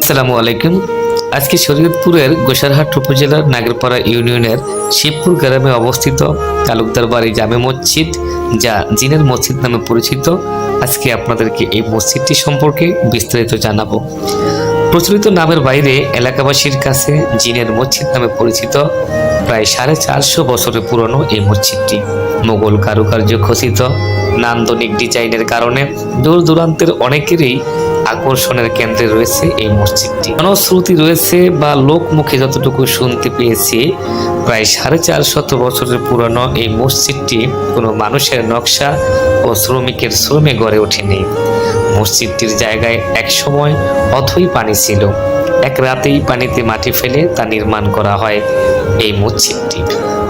আসসালামু আলাইকুম। আজকে শরীয়তপুরের গোসারহাট উপজেলার নাগরপাড়া ইউনিয়নের শিবপুর গ্রামে অবস্থিত তালুকদার বাড়ি জামে মসজিদ, যা জিনের মসজিদ নামে পরিচিত। আজকে আপনাদেরকে এই মসজিদটি সম্পর্কে বিস্তারিত জানাবো। প্রচলিত নামের বাইরে এলাকাবাসীর কাছে জিনের মসজিদ নামে পরিচিত। প্রায় 450 বছরের পুরনো এই মসজিদটি মোগল কারুকার্য খচিত নান্দনিক ডিজাইনের কারণে দূর দূরান্তের অনেকেরই আকর্ষণের কেন্দ্রে রয়েছে এই মসজিদটি। জনশ্রুতি রয়েছে বা লোকমুখে যতটুকু শুনতে পেয়েছি, প্রায় 450 বছরের পুরনো এই মসজিদটি কোনো মানুষের নকশা ও শ্রমিকের শ্রমে গড়ে ওঠেনি। মসজিদটির জায়গায় একসময় অথই পানি ছিল। এক রাতেই পানিতে মাটি ফেলে তা নির্মাণ করা হয় এই মসজিদটি।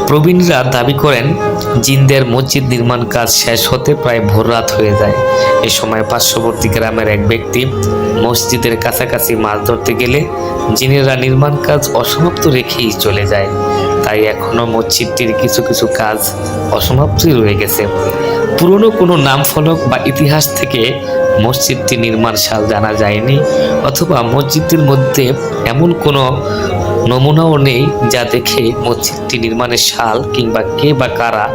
প্রবীণরা দাবি করেন জিনদের মসজিদ নির্মাণ কাজ শেষ হতে প্রায় ভোর রাত হয়ে যায়। এ সময় পার্শ্ববর্তী গ্রামের এক ব্যক্তি মসজিদের কাছাকাছি মাছ ধরতে গেলে জিনেরা নির্মাণ কাজ অসমাপ্ত রেখেই চলে যায়। তাই এখনো মসজিদটির কিছু কিছু কাজ অসমাপ্তই রয়ে গেছে। পুরনো কোনো নাম ফলক বা ইতিহাস থেকে মসজিদটি নির্মাণ সাল জানা যায়নি, অথবা মসজিদটির মধ্যে এমন কোনো নমুনাও নেই যা দেখে মসজিদটি নির্মাণের সাল কিংবা কে বা কারা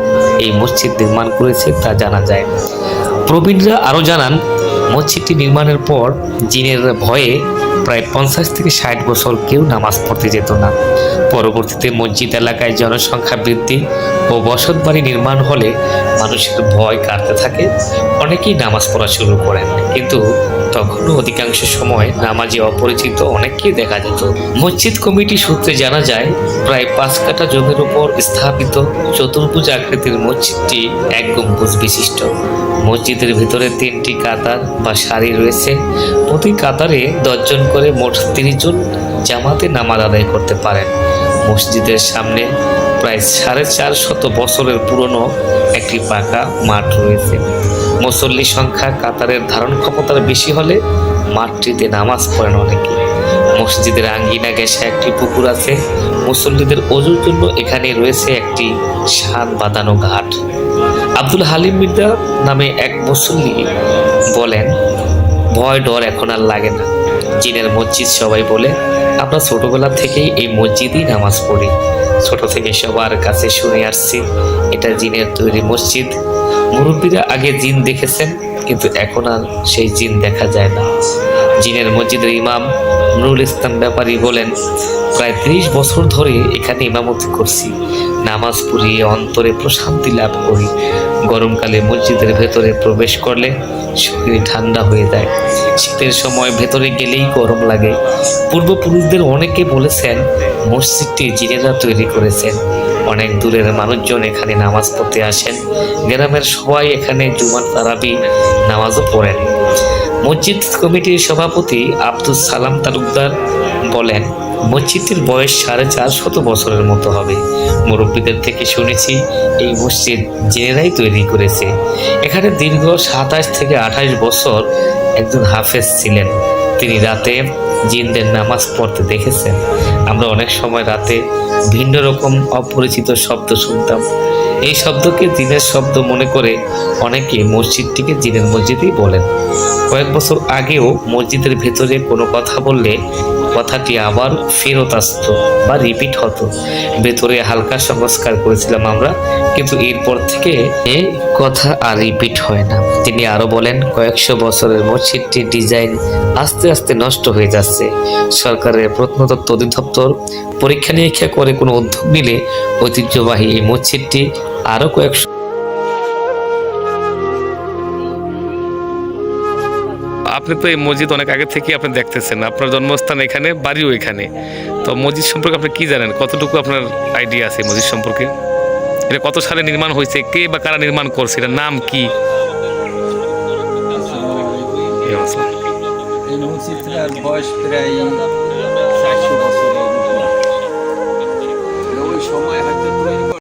এই মসজিদ নির্মাণ করেছে তা জানা যায়। প্রবীণরা আরও জানান, মসজিদটি নির্মাণের পর জিনের ভয়ে প্রায় 50 থেকে 60 বছর কেউ নামাজ পড়তে যেত না। পরবর্তীতে মসজিদ এলাকায় জনসংখ্যা বৃদ্ধি ও বসতবাড়ি নির্মাণ হলে মানুষের ভয় কাটতে থাকে। অনেকেই নামাজ পড়া শুরু করেন, কিন্তু তখনও অধিকাংশ সময় নামাজে অপরিচিত অনেককেই দেখা যেত। মসজিদ কমিটি সূত্রে জানা যায়, প্রায় 5 কাঠা জমির উপর স্থাপিত চতুর্ভুজ আকৃতির মসজিদটি এক গম্বুজ বিশিষ্ট। মসজিদের ভিতরে 3টি কাতার বা সারি রয়েছে। প্রতি কাতারে 10 জন করে মোট 30 জন জামাতে নামাজ আদায় করতে পারেন। মসজিদের সামনে প্রায় 450 বছরের পুরনো একটি পাকা মাঠ রয়েছে। মুসল্লি সংখ্যা কাতারের ধারণ ক্ষমতার বেশি হলে মাঠটিতে নামাজ পড়েন অনেকে। মসজিদের আঙ্গিনা ঘেঁষা একটি পুকুর আছে। মুসল্লিদের ওযুর জন্য এখানে রয়েছে একটি শান বাঁধানো ঘাট। আব্দুল হালিম মির্জা নামে এক মুসল্লি বলেন, ভয় ডর এখন আর লাগে না। জিনের মসজিদ সবাই বলে, আমরা ছোটবেলা থেকেই এই মসজিদেই নামাজ পড়ি। ছোট থেকে সবার কাছে শুনে আসছি এটা জিনের তৈরি মসজিদ। মুরব্বীরা আগে জিন দেখেছেন, কিন্তু এখন আর সেই জিন দেখা যায় না। জিনের মসজিদের ইমাম নুরুল ইসলাম ব্যাপারী বলেন, প্রায় 30 বছর ধরে এখানে ইমামতি করছি। নামাজ পড়িয়ে অন্তরে প্রশান্তি লাভ করি। গরমকালে মসজিদের ভেতরে প্রবেশ করলে শরীর ঠান্ডা হয়ে যায়। শীতের সময় ভেতরে গেলেই গরম লাগে। পূর্বপুরুষদের অনেকে বলেছেন মসজিদটি জিনেরা তৈরি করেছেন। অনেক দূরের মানুষজন এখানে নামাজ পড়তে আসেন। গ্রামের সবাই এখানে জুমার তারাবি নামাজও পড়েন। মসজিদ কমিটির সভাপতি আব্দুল সালাম তালুকদার বলেন, মসজিদটির বয়স 450 বছরের মতো হবে। মুরব্বীদের থেকে শুনেছি এই মসজিদ জিনেরাই তৈরি করেছে। এখানে দীর্ঘ 27 থেকে 28 বছর একজন হাফেজ ছিলেন। তিনি রাতে জিনদের নামাজ পড়তে দেখেছেন। আমরা অনেক সময় রাতে ভিন্ন রকম অপরিচিত শব্দ শুনতাম। এই শব্দকে জিনের শব্দ মনে করে অনেকে মসজিদটিকে জিনের মসজিদই বলেন। কয়েক বছর আগেও মসজিদের ভেতরে কোনো কথা বললে কথাটি আবার ফেরত আসতো বা রিপিট হতো। ভেতরে হালকা সংস্কার করেছিলাম আমরা, কিন্তু এরপর থেকে এই কথা আর রিপিট হয় না। তিনি আরো বলেন, কয়েকশো বছরের মসজিদটির ডিজাইন আস্তে আস্তে নষ্ট হয়ে যাচ্ছে। সরকারের প্রত্নতত্ত্ব অধিদপ্তর পরীক্ষা নিরীক্ষা করে কোনো উদ্যোগ নিলে ঐতিহ্যবাহী এই মসজিদটি আরো কয়েকশো। আপনি তো এই মসজিদ অনেক আগে থেকে আপনি দেখতেছেন, আপনার জন্মস্থান এখানে, বাড়িও এখানে। তো মসজিদ সম্পর্কে আপনি কি জানেন? কতটুকু আপনার আইডিয়া আছে মসজিদ সম্পর্কে? এটা কত সালে নির্মাণ হয়েছে, কে বা কারা নির্মাণ করছে, এটার নাম কি? এই মসজিদটার বয়স প্রায় 400 বছরের। ওই সময় হয়তো